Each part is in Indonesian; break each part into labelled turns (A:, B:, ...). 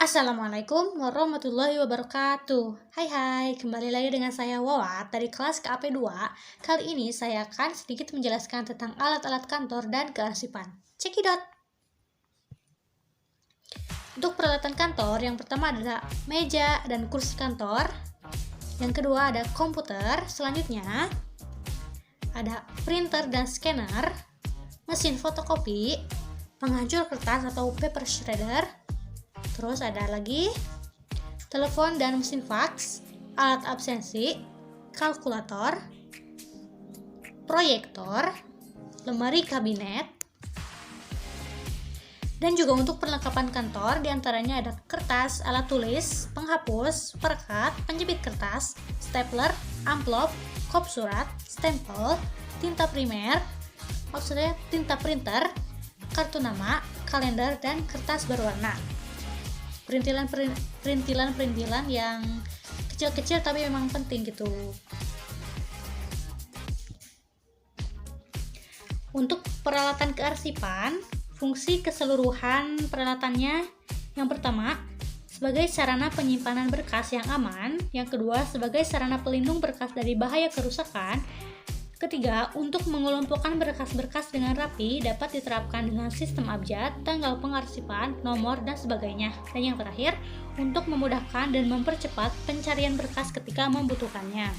A: Assalamualaikum warahmatullahi wabarakatuh. Hai, kembali lagi dengan saya Wawat dari kelas KAP2. Kali ini saya akan sedikit menjelaskan tentang alat-alat kantor dan kearsipan. Cekidot. Untuk peralatan kantor, yang pertama adalah meja dan kursi kantor. Yang kedua ada komputer. Selanjutnya ada printer dan scanner, mesin fotokopi, penghancur kertas atau paper shredder. Terus ada lagi telepon dan mesin fax, alat absensi, kalkulator, proyektor, lemari kabinet, dan juga untuk perlengkapan kantor diantaranya ada kertas, alat tulis, penghapus, perekat, penjepit kertas, stapler, amplop, kop surat, stempel, tinta primer, maksudnya tinta printer, kartu nama, kalender, dan kertas berwarna. Perintilan yang kecil-kecil tapi memang penting gitu. Untuk peralatan kearsipan, fungsi keseluruhan peralatannya yang pertama sebagai sarana penyimpanan berkas yang aman, yang kedua sebagai sarana pelindung berkas dari bahaya kerusakan, ketiga, untuk mengelompokkan berkas-berkas dengan rapi dapat diterapkan dengan sistem abjad, tanggal pengarsipan, nomor, dan sebagainya. Dan yang terakhir, untuk memudahkan dan mempercepat pencarian berkas ketika membutuhkannya.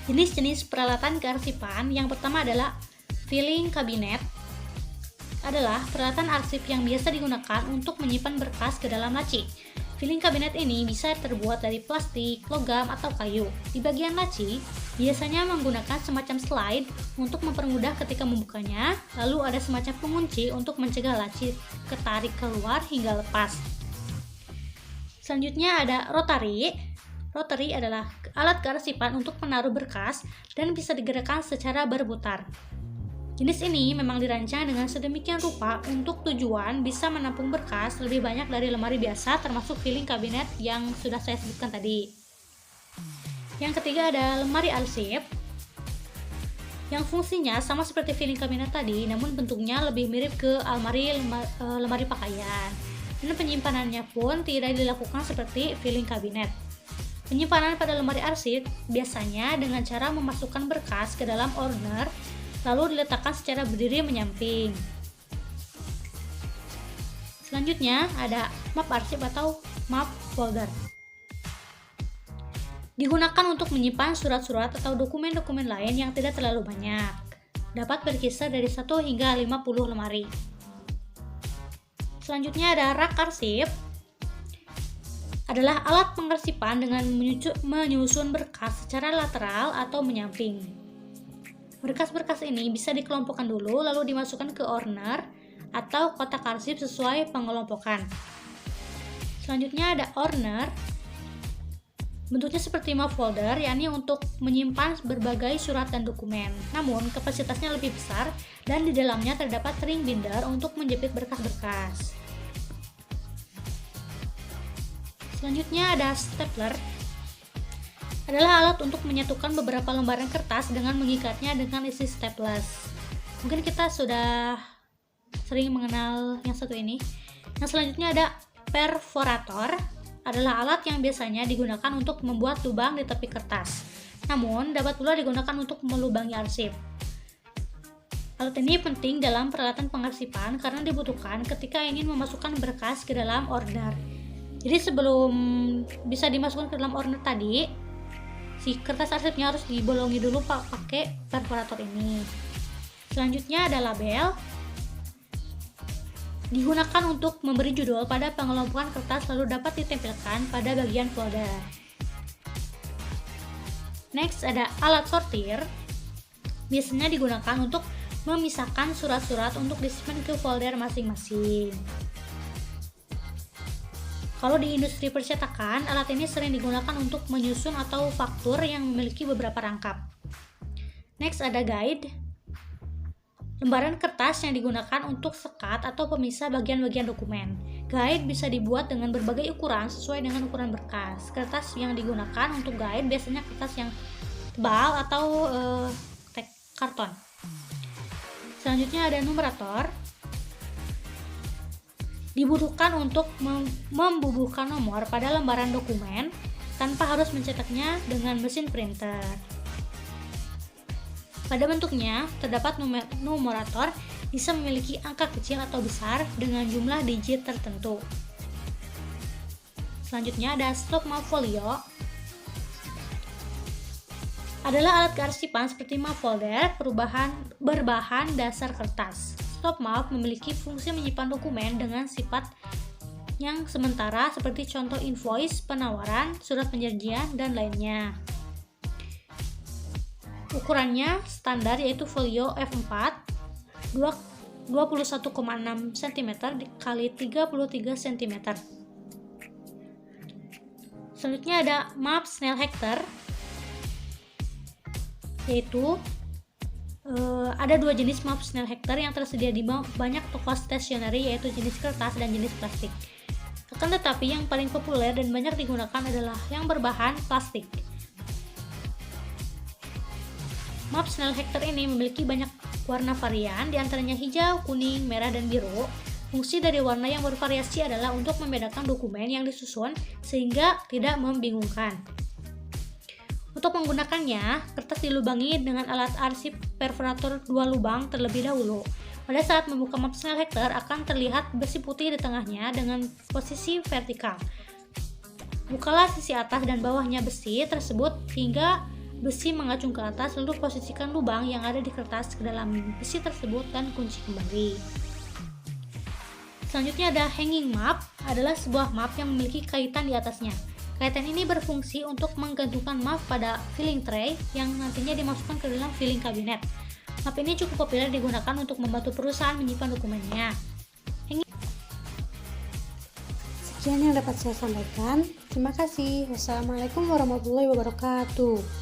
A: Jenis-jenis peralatan kearsipan yang pertama adalah filing cabinet. Adalah peralatan arsip yang biasa digunakan untuk menyimpan berkas ke dalam laci. Filing cabinet ini bisa terbuat dari plastik, logam, atau kayu. Di bagian laci, biasanya menggunakan semacam slide untuk mempermudah ketika membukanya, lalu ada semacam pengunci untuk mencegah laci ketarik keluar hingga lepas. Selanjutnya ada rotary. Rotary adalah alat kearsipan untuk menaruh berkas dan bisa digerakkan secara berputar. Jenis ini memang dirancang dengan sedemikian rupa untuk tujuan bisa menampung berkas lebih banyak dari lemari biasa termasuk filing kabinet yang sudah saya sebutkan tadi. Yang ketiga ada lemari arsip yang fungsinya sama seperti filing kabinet tadi, namun bentuknya lebih mirip ke lemari pakaian. Dan penyimpanannya pun tidak dilakukan seperti filing kabinet. Penyimpanan pada lemari arsip biasanya dengan cara memasukkan berkas ke dalam order lalu diletakkan secara berdiri menyamping. Selanjutnya ada map arsip atau map folder. Digunakan untuk menyimpan surat-surat atau dokumen-dokumen lain yang tidak terlalu banyak. Dapat berkisar dari 1 hingga 50 lemari. Selanjutnya ada rak arsip. Adalah alat pengarsipan dengan menyusun berkas secara lateral atau menyamping. Berkas-berkas ini bisa dikelompokkan dulu lalu dimasukkan ke order atau kotak arsip sesuai pengelompokan. Selanjutnya ada order. Bentuknya seperti map folder, yakni untuk menyimpan berbagai surat dan dokumen. Namun kapasitasnya lebih besar dan di dalamnya terdapat ring binder untuk menjepit berkas-berkas. Selanjutnya ada stapler. Adalah alat untuk menyatukan beberapa lembaran kertas dengan mengikatnya dengan isi staples. Mungkin kita sudah sering mengenal yang satu ini. Yang selanjutnya ada perforator. Adalah alat yang biasanya digunakan untuk membuat lubang di tepi kertas. Namun dapat pula digunakan untuk melubangi arsip. Alat ini penting dalam peralatan pengarsipan karena dibutuhkan ketika ingin memasukkan berkas ke dalam order. Jadi sebelum bisa dimasukkan ke dalam order tadi, si kertas arsipnya harus dibolongi dulu pakai perforator ini. Selanjutnya ada label. Digunakan untuk memberi judul pada pengelompokan kertas lalu dapat ditempelkan pada bagian folder. Next ada alat sortir. Biasanya digunakan untuk memisahkan surat-surat untuk disimpan ke folder masing-masing. Kalau di industri percetakan, alat ini sering digunakan untuk menyusun atau faktur yang memiliki beberapa rangkap. Next ada guide. Lembaran kertas yang digunakan untuk sekat atau pemisah bagian-bagian dokumen. Guide bisa dibuat dengan berbagai ukuran sesuai dengan ukuran berkas. Kertas yang digunakan untuk guide biasanya kertas yang tebal atau karton. Selanjutnya ada numerator. dibutuhkan untuk membubuhkan nomor pada lembaran dokumen tanpa harus mencetaknya dengan mesin printer. Pada bentuknya, terdapat numerator bisa memiliki angka kecil atau besar dengan jumlah digit tertentu. Selanjutnya ada stop map folio. Adalah alat kearsipan seperti map folder berbahan dasar kertas. Stop map memiliki fungsi menyimpan dokumen dengan sifat yang sementara seperti contoh invoice, penawaran, surat perjanjian, dan lainnya. Ukurannya standar yaitu folio F4 21,6 cm x 33 cm. Selanjutnya ada map Snellhector, yaitu ada dua jenis map Snellhector yang tersedia di banyak toko stationery, yaitu jenis kertas dan jenis plastik. Akan tetapi yang paling populer dan banyak digunakan adalah yang berbahan plastik. Map Snellhector ini memiliki banyak warna varian, diantaranya hijau, kuning, merah, dan biru. Fungsi dari warna yang bervariasi adalah untuk membedakan dokumen yang disusun sehingga tidak membingungkan. Untuk menggunakannya, kertas dilubangi dengan alat arsip perforator 2 lubang terlebih dahulu. Pada saat membuka map Snellhector akan terlihat besi putih di tengahnya dengan posisi vertikal. Bukalah sisi atas dan bawahnya besi tersebut hingga besi mengacung ke atas, lalu posisikan lubang yang ada di kertas ke dalam besi tersebut dan kunci kembali. Selanjutnya ada hanging map, adalah sebuah map yang memiliki kaitan di atasnya. Kaitan ini berfungsi untuk menggantungkan map pada filing tray yang nantinya dimasukkan ke dalam filing kabinet. Map ini cukup populer digunakan untuk membantu perusahaan menyimpan dokumennya.
B: Sekian yang dapat saya sampaikan. Terima kasih. Wassalamualaikum warahmatullahi wabarakatuh.